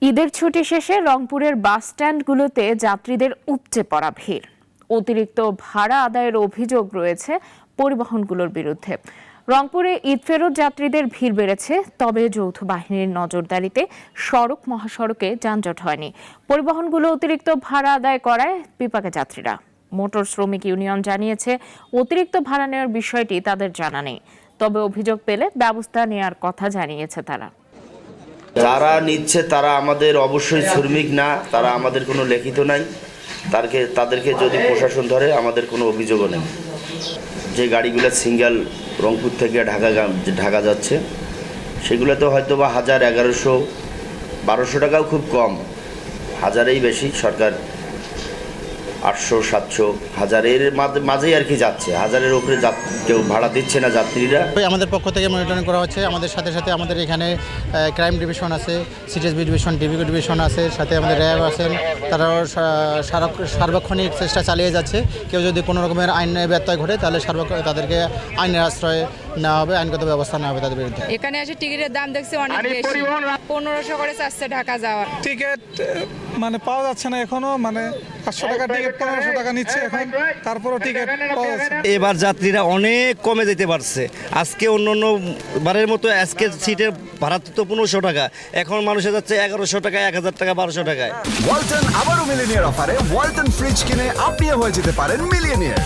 ঈদের ছুটি শেষে রংপুরের বাস স্ট্যান্ডগুলোতে যাত্রীদের উপচে পড়া ভিড়। অতিরিক্ত ভাড়া আদায়ের অভিযোগ রয়েছে পরিবহনগুলোর বিরুদ্ধে। রংপুরে ঈদ ফেরত যাত্রীদের ভিড় বেড়েছে, তবে যৌথ বাহিনীর নজরদারিতে সড়ক মহাসড়কে যানজট হয়নি। পরিবহনগুলো অতিরিক্ত ভাড়া আদায় করায় বিপাকে যাত্রীরা। মোটর শ্রমিক ইউনিয়ন জানিয়েছে, অতিরিক্ত ভাড়া নেওয়ার বিষয়টি তাদের জানা নেই, তবে অভিযোগ পেলে ব্যবস্থা নেওয়ার কথা জানিয়েছে তারা। যারা নিচ্ছে তারা আমাদের অবশ্যই শ্রমিক না, তারা আমাদের কোনো লিখিত নাই। তাদেরকে যদি প্রশাসন ধরে আমাদের কোনো অভিযোগও নেই। যে গাড়িগুলো সিঙ্গেল রংপুর থেকে ঢাকা যাচ্ছে সেগুলোতে হয়তো বা 1000, 1100, 1200 টাকাও খুব কম, 1000এই বেশি। সরকার 800, 700, 1000-এর মাঝেই আর কি যাচ্ছে। 1000-এর উপরে কেউ ভাড়া দিচ্ছে না যাত্রীরা। আমাদের পক্ষ থেকে মনিটরিং করা হচ্ছে। আমাদের সাথে সাথে আমাদের এখানে ক্রাইম ডিভিশন আছে, সিটিএসবি ডিভিশন, ডিবিকো ডিভিশন আছে, সাথে আমাদের র্যাব আছেন। তারাও সার্বক্ষণিক চেষ্টা চালিয়ে যাচ্ছে। কেউ যদি কোনো রকমের আইনের ব্যত্যয় ঘটে তাহলে তাদেরকে আইনের আশ্রয় নেওয়া হবে, আইনগত ব্যবস্থা নেওয়া হবে তাদের বিরুদ্ধে। এখানে এসে টিকিটের দাম দেখছি অনেক বেশি, 1500 করে চাচ্ছে ঢাকা যাওয়ার। টিকিট পাওয়া যাচ্ছে না এখনো, 500 টাকা টিকিট 1500 টাকা নিচ্ছে এখন, তারপরও টিকিট পাওয়া যাচ্ছে না। এবার যাত্রীরা অনেক কমে যেতে পারছে। আজকে অন্য বারের মতো আজকে সিটের ভাড়া তো 1500 টাকা, এখন মানুষের যাচ্ছে 1100 টাকা, 1000 টাকা, 1200 টাকায়। ওয়ালটন আবারও মিলিনিয়ার অফারে ওয়ালটন ফ্রিজ কিনে আপনিও হয়ে যেতে পারেন মিলিয়নিয়ার।